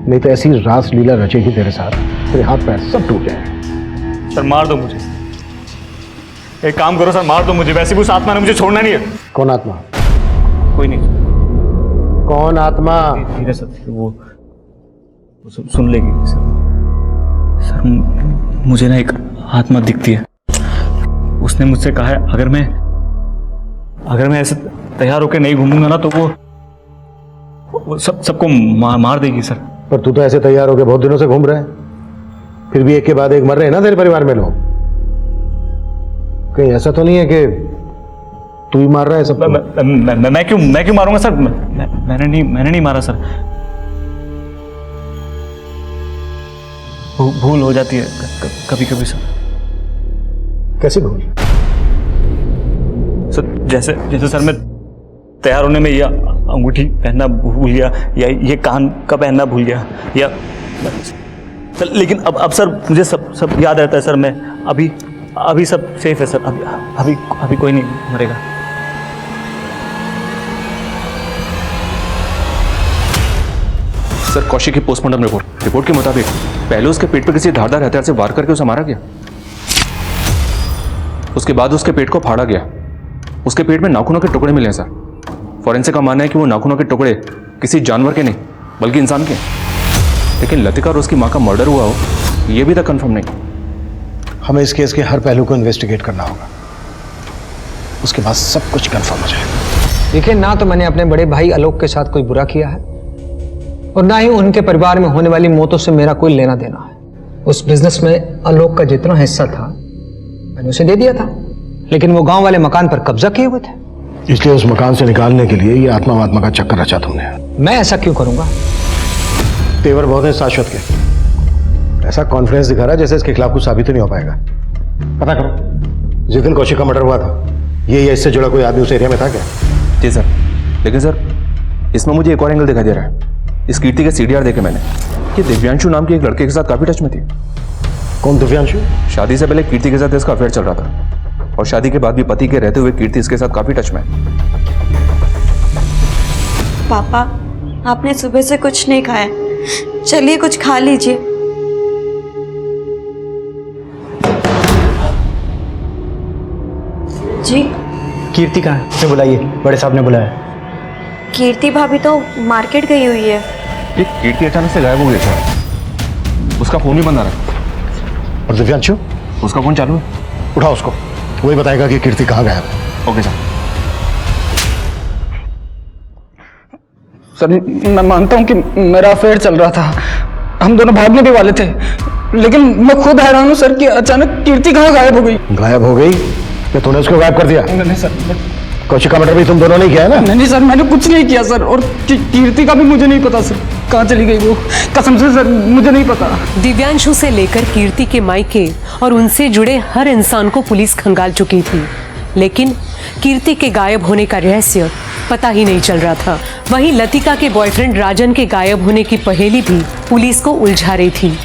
नहीं तो ऐसी रास लीला रचेगी तेरे साथ, तेरे हाथ पैर सब टूट जाएंगे। सर मार दो मुझे, एक काम करो सर, मार दो मुझे, वैसे भी उस आत्मा ने मुझे छोड़ना नहीं है। कौन आत्मा? कोई नहीं। कौन आत्मा? धीरे सर, वो सुन लेगी सर। मुझे ना एक आत्मा दिखती है, उसने मुझसे कहा है अगर मैं ऐसे तैयार होकर नहीं घूमूंगा ना तो वो सबको मार देगी सर। पर तू तो ऐसे तैयार होकर बहुत दिनों से घूम रहा है, फिर भी एक के बाद एक मर रहे हैं ना तेरे परिवार में लोग। कहीं ऐसा तो नहीं है कि तू ही मार रहा है सबको? मैं क्यों मारूंगा सर? मैंने नहीं मारा सर। भूल हो जाती है कभी कभी सर। कैसी भूल? सर जैसे सर मैं तैयार होने में ये अंगूठी पहनना भूल गया, या ये कान का पहनना भूल गया, या सर लेकिन अब सर मुझे सब याद रहता है सर। मैं अभी सब सेफ है सर, अभी कोई नहीं मरेगा। सर कौशिक की पोस्टमार्टम रिपोर्ट के मुताबिक पहले उसके पेट पर किसी धारदार हथियार से वार करके उसे मारा गया, उसके बाद उसके पेट को फाड़ा गया। उसके पेट में नाखूनों के टुकड़े मिले हैं सर। फॉरेंसिक का मानना है कि वो नाखूनों के टुकड़े किसी जानवर के नहीं बल्कि इंसान के। लेकिन लतिका और उसकी मां का मर्डर हुआ हो ये भी तक कंफर्म नहीं। हमें इस केस के हर पहलू को इन्वेस्टिगेट करना होगा, उसके बाद सब कुछ कंफर्म हो जाएगा। देखिए, ना तो मैंने अपने बड़े भाई आलोक के साथ कोई बुरा किया है और ना ही उनके परिवार में होने वाली मौतों से मेरा कोई लेना देना है। उस बिजनेस में आलोक का जितना हिस्सा था मैंने उसे दे दिया था, लेकिन वो गांव वाले मकान पर कब्जा किए हुए थे, इसलिए उस मकान से निकालने के लिए ये आत्मा वात्मा का चक्कर रचा तुमने। मैं ऐसा क्यों करूंगा? तेवर बहुत है शाश्वत के, ऐसा कॉन्फिडेंस दिखा रहा है जैसे इसके खिलाफ कुछ साबित ही नहीं हो पाएगा। पता करो, जिस दिन कौशिक का मर्डर हुआ था ये या इससे जुड़ा कोई आदमी उस एरिया में था क्या? जी सर, लेकिन सर इसमें मुझे एक और एंगल दिखाई दे रहा है। इस कीर्ति के सीडीआर देखे मैंने कि दिव्यांशु नाम के एक लड़के के साथ काफी टच में थी। कौन दिव्यांशु? शादी से पहले कीर्ति के साथ इसका अफेयर चल रहा था और शादी के बाद भी पति के रहते हुए कीर्ति इसके साथ काफी टच में। पापा, आपने सुबह से कुछ नहीं खाया, चलिए कुछ खा लीजिए। जी कीर्ति कहाँ है? उसे बुलाइए, बड़े साहब ने बुलाया। कीर्ति भाभी तो मार्केट गई हुई है। ये कीर्ति अचानक से गायब हो गया था, उसका फोन भी बंद आ रहा है। और दिव्यांशु? उसका फोन चालू है। उठाओ उसको, वही बताएगा कि कीर्ति कहाँ गायब है। Okay sir. सर मैं मानता हूँ कि मेरा अफेयर चल रहा था, हम दोनों भागने भी वाले थे, लेकिन मैं खुद हैरान हूँ सर कि अचानक कीर्ति कहाँ गायब हो गई। गायब हो गई? क्या तूने उसको गायब कर दिया? नहीं सर। कौशिक का मर्डर भी तुम दोनों ने किया है ना? नहीं सर, मैंने कुछ नहीं किया सर, और कीर्ति का भी मुझे नहीं पता सर, कहाँ चली गई वो, कसम से सर मुझे नहीं पता। दिव्यांशु से लेकर कीर्ति के मायके और उनसे जुड़े हर इंसान को पुलिस खंगाल चुकी थी, लेकिन कीर्ति के गायब होने का रहस्य पता ही नहीं चल रहा था। वहीं लतिका के बॉयफ्रेंड राजन के गायब होने की पहेली भी पुलिस को उलझा रही थी।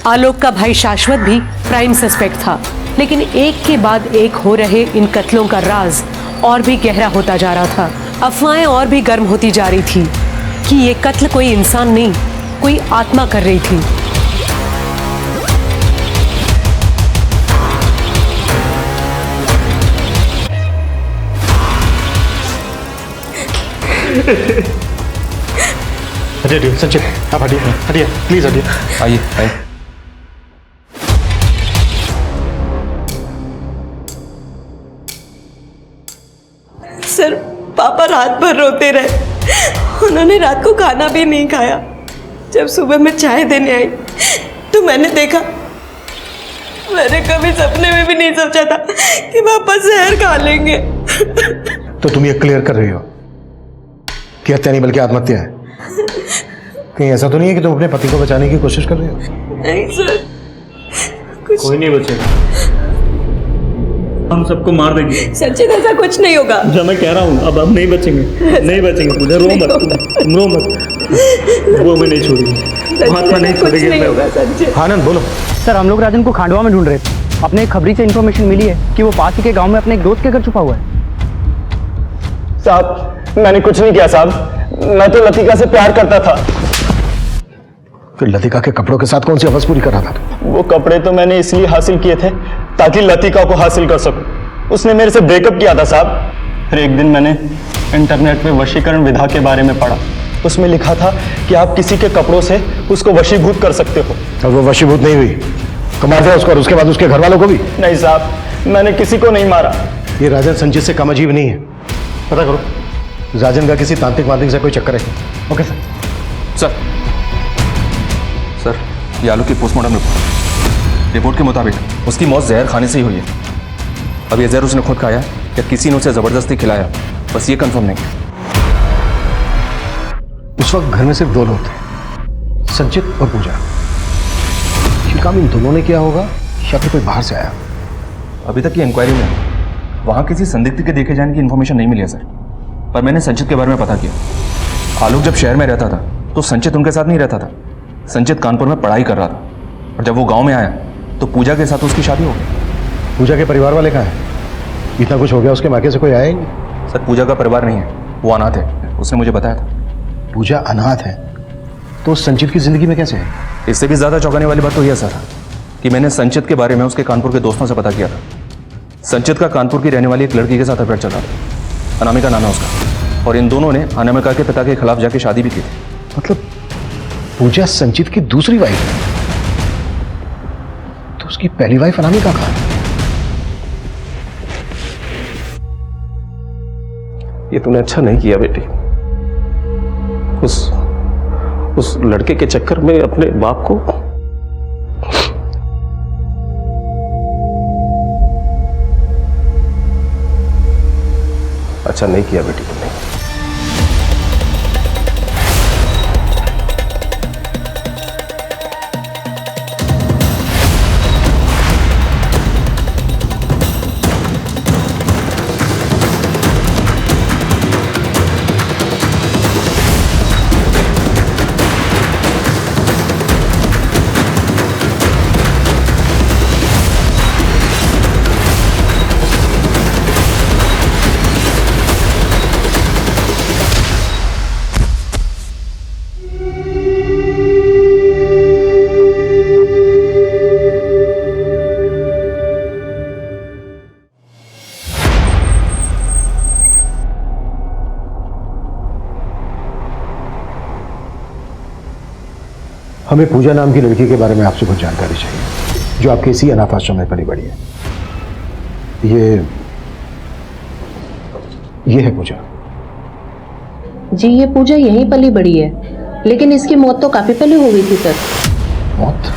आलोक का भाई शाश्वत भी प्राइम सस्पेक्ट था, लेकिन एक के बाद एक हो रहे इन कत्लों का राज और भी गहरा होता जा रहा था। अफवाहें और भी गर्म होती जा रही थी कि ये कत्ल कोई इंसान नहीं, कोई आत्मा कर रही थी। हटिए संचित, आप हटिए, हटिए प्लीज हटिए। आइए आइए। सर पापा रात भर रोते रहे, उन्होंने रात को खाना भी नहीं खाया। जब सुबह मैं चाय देने आई तो मैंने देखा, मैंने कभी सपने में भी नहीं सोचा था कि पापा जहर खा लेंगे। तो तुम ये क्लियर कर रही हो कि हत्या नहीं बल्कि आत्महत्या है? कहीं ऐसा तो नहीं है कि तुम अपने पति को बचाने की कोशिश कर रहे हो? नहीं सर, कुछ कोई नहीं बचेगा, हम सबको मार देंगे। सचिन ऐसा कुछ नहीं होगा। जो मैं कह रहा हूँ, अब नहीं बचेंगे, नहीं बचेंगे। पूजा रो मत, तुम रो मत, वो हमें नहीं छोड़ेगी, महात्मा नहीं छोड़ेगी। आनंद बोलो। सर हम लोग राजन को खांडवा में ढूंढ रहे थे, अपने एक खबरी से इन्फॉर्मेशन मिली है कि वो पास ही के गांव में अपने एक दोस्त के घर छुपा हुआ है। साहब मैंने कुछ नहीं किया साहब, मैं तो लतिका से प्यार करता था। फिर लतिका के कपड़ों के साथ कौन सी हवस पूरी कर रहा था? वो कपड़े तो मैंने इसलिए हासिल किए थे ताकि लतिका को हासिल कर सकूं। उसने मेरे से ब्रेकअप किया था साहब। फिर एक दिन मैंने इंटरनेट पे वशीकरण विधा के बारे में पढ़ा, उसमें लिखा था कि आप किसी के कपड़ों से उसको वशीभूत कर सकते हो। और वो वशीभूत नहीं हुई तो मार दिया उसको, और उसके बाद उसके घर वालों को भी? नहीं साहब, मैंने किसी को नहीं मारा। ये राजन संचित से कम अजीब नहीं है, पता करो राजन का किसी तांत्रिक वांत्रिक से कोई चक्कर है। Okay sir. सर ये आलोक की पोस्टमार्टम रिपोर्ट के मुताबिक उसकी मौत जहर खाने से ही हुई है। अब ये जहर उसने खुद खाया या किसी ने उसे जबरदस्ती खिलाया, बस ये कंफर्म नहीं। उस वक्त घर में सिर्फ दो लोग थे, संचित और पूजा। ये काम इन दोनों ने किया होगा या फिर कोई बाहर से आया? अभी तक की इंक्वायरी में वहां किसी संदिग्ध के देखे जाने की इन्फॉर्मेशन नहीं मिली है सर, पर मैंने संचित के बारे में पता किया। आलोक जब शहर में रहता था तो संचित उनके साथ नहीं रहता था। संचित कानपुर में पढ़ाई कर रहा था, और जब वो गांव में आया तो पूजा के साथ उसकी शादी हो गई। पूजा के परिवार वाले कहाँ हैं? इतना कुछ हो गया, उसके मायके से कोई आया ही नहीं? सर पूजा का परिवार नहीं है, वो अनाथ है, उसने मुझे बताया था। पूजा अनाथ है तो संचित की जिंदगी में कैसे है? इससे भी ज्यादा चौंकाने वाली बात तो यह सर कि मैंने संचित के बारे में उसके कानपुर के दोस्तों से पता किया था। संचित का कानपुर की रहने वाली एक लड़की के साथ अफेयर चल रहा था, अनामिका नाम है उसका, और इन दोनों ने अनामिका के पिता के खिलाफ जाके शादी भी की थी। मतलब पूजा संचित की दूसरी वाइफ है, तो उसकी पहली वाइफ अनामिका कहाँ है? ये तूने अच्छा नहीं किया बेटी, उस लड़के के चक्कर में अपने बाप को। अच्छा नहीं किया बेटी तुमने। हमें पूजा नाम की लड़की के बारे में आपसे कुछ जानकारी चाहिए, जो आपके इसी अनाथ आश्रम में पली बड़ी है। ये है पूजा। जी ये पूजा यहीं पली बड़ी है, लेकिन इसकी मौत तो काफी पहले हो गई थी सर। मौत?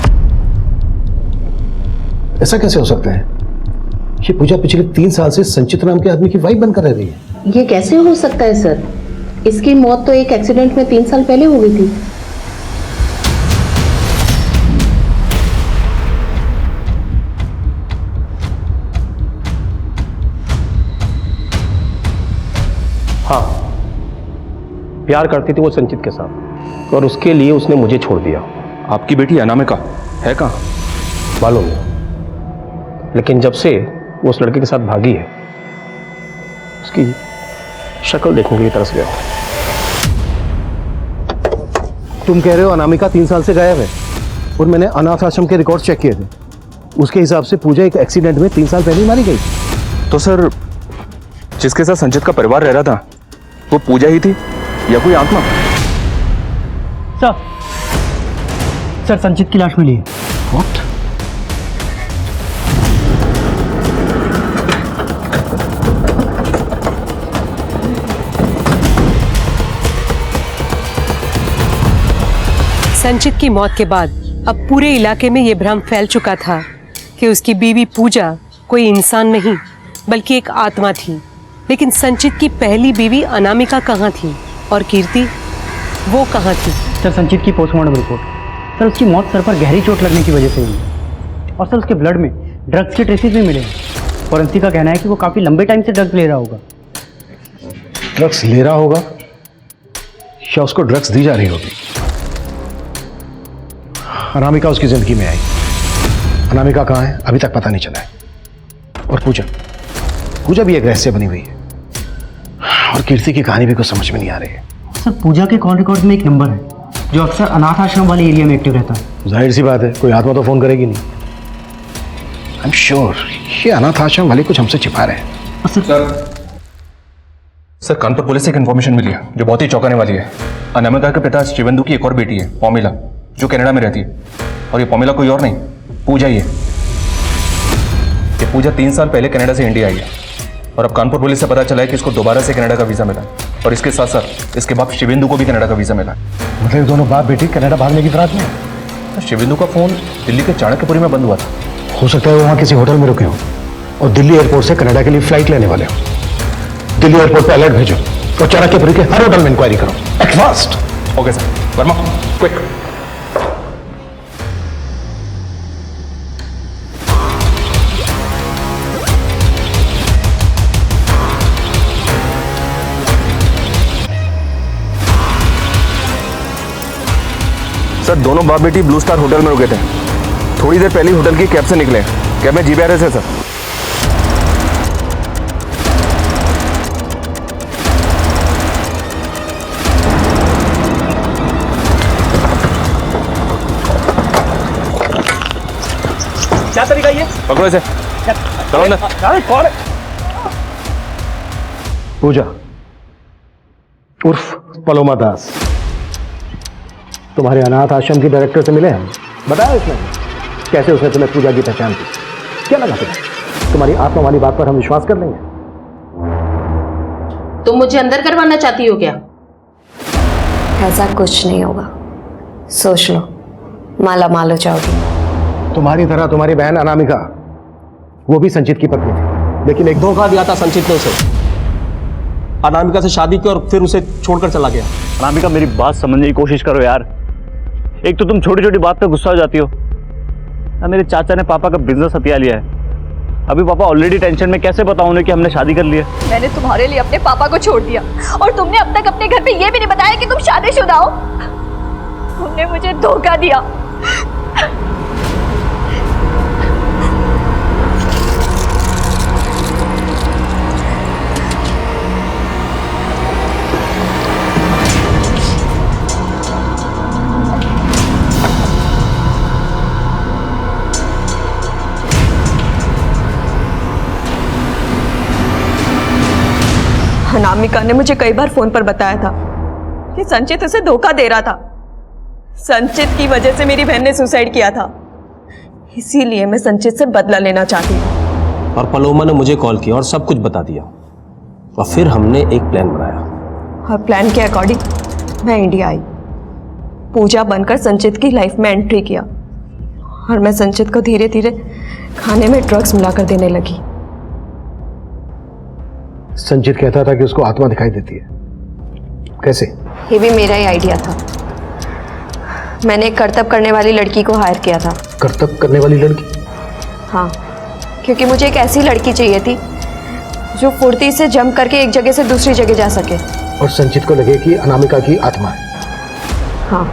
ऐसा कैसे हो सकता है? ये पूजा पिछले 3 साल से संचित नाम के आदमी की वाइफ बनकर रह रही है। ये कैसे हो सकता है सर? इसकी मौत तो एक एक्सीडेंट में 3 साल पहले हो गई थी। हाँ, प्यार करती थी वो संचित के साथ, और उसके लिए उसने मुझे छोड़ दिया। आपकी बेटी अनामिका है कहाँ? मालूम नहीं, लेकिन जब से वो उस लड़के के साथ भागी है, उसकी शक्ल देखने के लिए तरस गया। तुम कह रहे हो अनामिका 3 साल से गायब है, और मैंने अनाथ आश्रम के रिकॉर्ड चेक किए थे, उसके हिसाब से पूजा एक एक्सीडेंट में 3 साल पहले ही मारी गई। तो सर जिसके साथ संचित का परिवार रह रहा था वो पूजा ही थी या कोई आत्मा? सर संचित की लाश मिली है। What? संचित की मौत के बाद अब पूरे इलाके में ये भ्रम फैल चुका था कि उसकी बीवी पूजा कोई इंसान नहीं बल्कि एक आत्मा थी। लेकिन संचित की पहली बीवी अनामिका कहाँ थी और कीर्ति वो कहाँ थी? सर संचित की पोस्टमार्टम रिपोर्ट, सर उसकी मौत सर पर गहरी चोट लगने की वजह से हुई, और सर उसके ब्लड में ड्रग्स के ट्रेसेस भी मिले हैं। फॉरेंसिक का कहना है कि वो काफ़ी लंबे टाइम से ड्रग्स ले रहा होगा। ड्रग्स ले रहा होगा या उसको ड्रग्स दी जा रही होगी? अनामिका उसकी जिंदगी में आई, अनामिका कहाँ है अभी तक पता नहीं चला है। और पूजा भी एक रहस्य बनी हुई है, और कीर्ति की कहानी भी कुछ समझ में नहीं आ रही है। सर पूजा के कॉल रिकॉर्ड में एक नंबर है जो अक्सर अनाथ आश्रम वाले एरिया में एक्टिव रहता है। जाहिर सी बात है, कोई आत्मा तो फोन करेगी नहीं। आई एम श्योर ये अनाथ आश्रम वाले कुछ हमसे छिपा रहे हैं। सर कानपुर पुलिस से एक इन्फॉर्मेशन मिली है जो बहुत ही चौंकाने वाली है। अनामिका के पिता शिवेंदु की एक और बेटी है पौमिला, जो कनाडा में रहती है, और ये पौमिला कोई और नहीं पूजा ही है। ये पूजा 3 साल पहले कनाडा से इंडिया आई है, और अब कानपुर पुलिस से पता चला है कि इसको दोबारा से कनाडा का वीजा मिला, और इसके साथ साथ इसके बाप शिवेंदु को भी कनाडा का वीजा मिला। मतलब दोनों बाप बेटी कनाडा भागने की फिराक में? तो शिवेंदु का फोन दिल्ली के चाणक्यपुरी में बंद हुआ था। हो सकता है वो वहाँ किसी होटल में रुके हो और दिल्ली एयरपोर्ट से कनाडा के लिए फ्लाइट लेने वाले हो। दिल्ली एयरपोर्ट पे अलर्ट भेजो और चाणक्यपुरी के हर होटल में इंक्वायरी करो at fast. Okay sir. Verma quick. Sir दोनों बाप बेटी ब्लू स्टार होटल में रुके थे। थोड़ी देर पहले होटल की कैब से निकले। कैब में GBRS है सर। क्या तरीका ये? पकड़ो इसे। चलो अंदर। कौन है? पूजा उर्फ पलोमा दास तुम्हारे अनाथ आश्रम की डायरेक्टर से मिले हैं। बताया उसने कैसे उसने तुम्हें पूजा की पहचान की? क्या लगा तुम्हारी आत्मा वाली बात पर हम विश्वास कर लेंगे? तुम मुझे अंदर करवाना चाहती हो क्या? ऐसा कुछ नहीं होगा, सोच लो, माला माल हो जाओगी। तुम्हारी तरह तुम्हारी बहन अनामिका, वो भी संचित की पत्नी थी, लेकिन एक धोखा दिया था संचित ने उसे। अनामिका से शादी की और फिर उसे छोड़कर चला गया। अनामिका मेरी बात समझने की कोशिश करो यार। एक तो तुम छोटी छोटी बात पे गुस्सा हो जाती हो। मेरे चाचा ने पापा का बिजनेस हथिया लिया है। अभी पापा ऑलरेडी टेंशन में, कैसे बताऊं उन्हें कि हमने शादी कर ली है। मैंने तुम्हारे लिए अपने पापा को छोड़ दिया, और तुमने अब तक अपने घर पे ये भी नहीं बताया कि तुम शादीशुदा हो। तुमने मुझे धोखा दिया। अनामिका ने मुझे कई बार फोन पर बताया था कि संचित उसे धोखा दे रहा था, संचित की वजह से मेरी बहन ने सुसाइड किया था, इसीलिए मैं संचित से बदला लेना चाहती हूँ। और पलोमा ने मुझे कॉल किया और सब कुछ बता दिया, और फिर हमने एक प्लान बनाया। और प्लान के अकॉर्डिंग मैं इंडिया आई, पूजा बनकर संचित की लाइफ में एंट्री किया, और मैं संचित को धीरे धीरे खाने में ड्रग्स मिलाकर देने लगी। संचित कहता था कि उसको आत्मा दिखाई देती है, कैसे? ये भी मेरा ही आइडिया था। मैंने एक करतब करने वाली लड़की को हायर किया था। करतब करने वाली लड़की? हाँ, क्योंकि मुझे एक ऐसी लड़की चाहिए थी जो फुर्ती से जंप करके एक जगह से दूसरी जगह जा सके। और संचित को लगे कि अनामिका की आत्मा है। हाँ।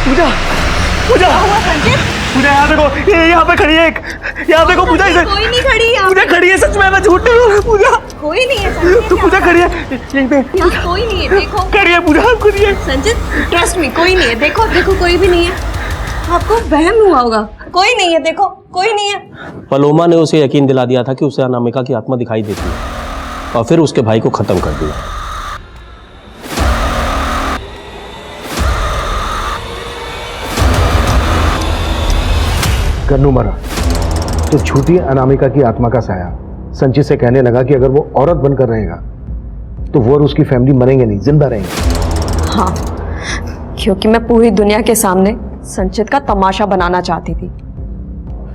पूजा, पूजा, पूजा यहाँ देखो, ये यहाँ पे खड़ी है एक, यहाँ देखो पूजा, इधर कोई नहीं खड़ी है। पूजा खड़ी है, सच में मैं झूठ नहीं बोल रहा। पूजा कोई नहीं है। तू पूजा खड़ी है, यहीं पे यहाँ कोई नहीं है, देखो खड़ी है पूजा, खड़ी है। संचित ट्रस्ट मी, कोई नहीं है। देखो देखो कोई भी नहीं है, आपको वहम हुआ होगा। कोई नहीं है, देखो कोई नहीं है। पलोमा ने उसे यकीन दिला दिया था कि उसे अनामिका की आत्मा दिखाई देती है, और फिर उसके भाई को खत्म कर दिया। कन्नू मरा तो झूठी अनामिका की आत्मा का साया संचित से कहने लगा कि अगर वो औरत बनकर रहेगा तो वो और उसकी फैमिली मरेंगे नहीं, जिंदा रहेंगे। हाँ, क्योंकि मैं पूरी दुनिया के सामने संचित का तमाशा बनाना चाहती थी।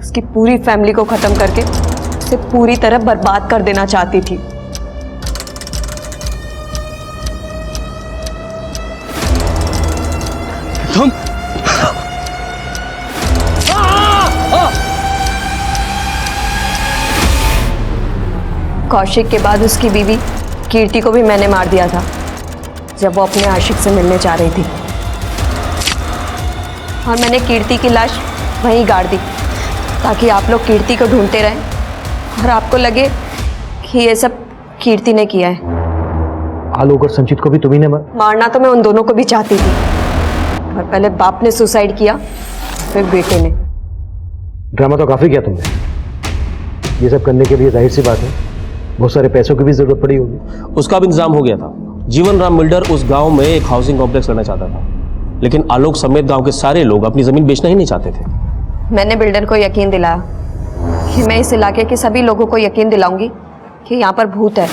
उसकी पूरी फैमिली को खत्म करके उसे पूरी तरह बर्बाद कर देना चाहती थी। तुम कौशिक के बाद उसकी बीवी कीर्ति को भी मैंने मार दिया था जब वो अपने आशिक से मिलने जा रही थी, और मैंने कीर्ति की लाश वहीं गाड़ दी ताकि आप लोग कीर्ति को ढूंढते रहें और आपको लगे कि ये सब कीर्ति ने किया है। आलोक और संचित को भी तुम्ही ने मारना तो मैं उन दोनों को भी चाहती थी, पर पहले बाप ने सुसाइड किया, फिर बेटे ने। ड्रामा तो काफी किया तुमने। ये सब करने के लिए जाहिर सी बात है बहुत सारे पैसों की भी जरूरत पड़ी होगी। उसका भी इंतजाम हो गया था। जीवन राम बिल्डर उस गांव में एक हाउसिंग कॉम्प्लेक्स करना चाहता था, लेकिन आलोक समेत गांव के सारे लोग अपनी जमीन बेचना ही नहीं चाहते थे। मैंने बिल्डर को यकीन दिलाया कि मैं इस इलाके के सभी लोगों को यकीन दिलाऊंगी कि यहाँ पर भूत है,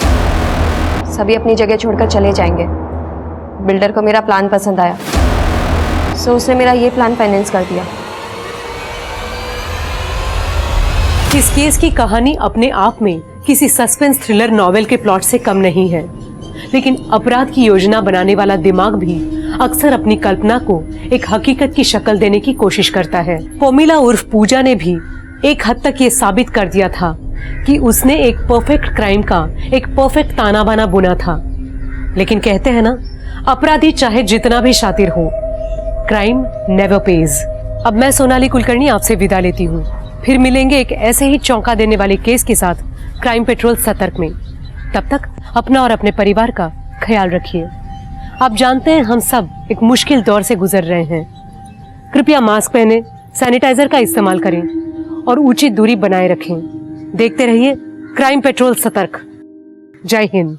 सभी अपनी जगह छोड़कर चले जाएंगे। बिल्डर को मेरा प्लान पसंद आया, सो उसने मेरा ये प्लान फाइनेंस कर दिया। इस केस की कहानी अपने आप में किसी सस्पेंस थ्रिलर नॉवेल के प्लॉट से कम नहीं है, लेकिन अपराध की योजना बनाने वाला दिमाग भी अक्सर अपनी कल्पना को एक हकीकत की शक्ल देने की कोशिश करता है। पोमिला उर्फ पूजा ने भी एक हद तक ये साबित कर दिया था कि उसने एक परफेक्ट क्राइम का एक परफेक्ट ताना बाना बुना था। लेकिन कहते हैं ना, अपराधी चाहे जितना भी शातिर हो, क्राइम नेवर पेज। अब मैं सोनाली कुलकर्णी आपसे विदा लेती हूँ। फिर मिलेंगे एक ऐसे ही चौंका देने वाले केस के साथ क्राइम पेट्रोल सतर्क में। तब तक अपना और अपने परिवार का ख्याल रखिए। आप जानते हैं हम सब एक मुश्किल दौर से गुजर रहे हैं। कृपया मास्क पहने, सैनिटाइजर का इस्तेमाल करें और उचित दूरी बनाए रखें। देखते रहिए क्राइम पेट्रोल सतर्क। जय हिंद।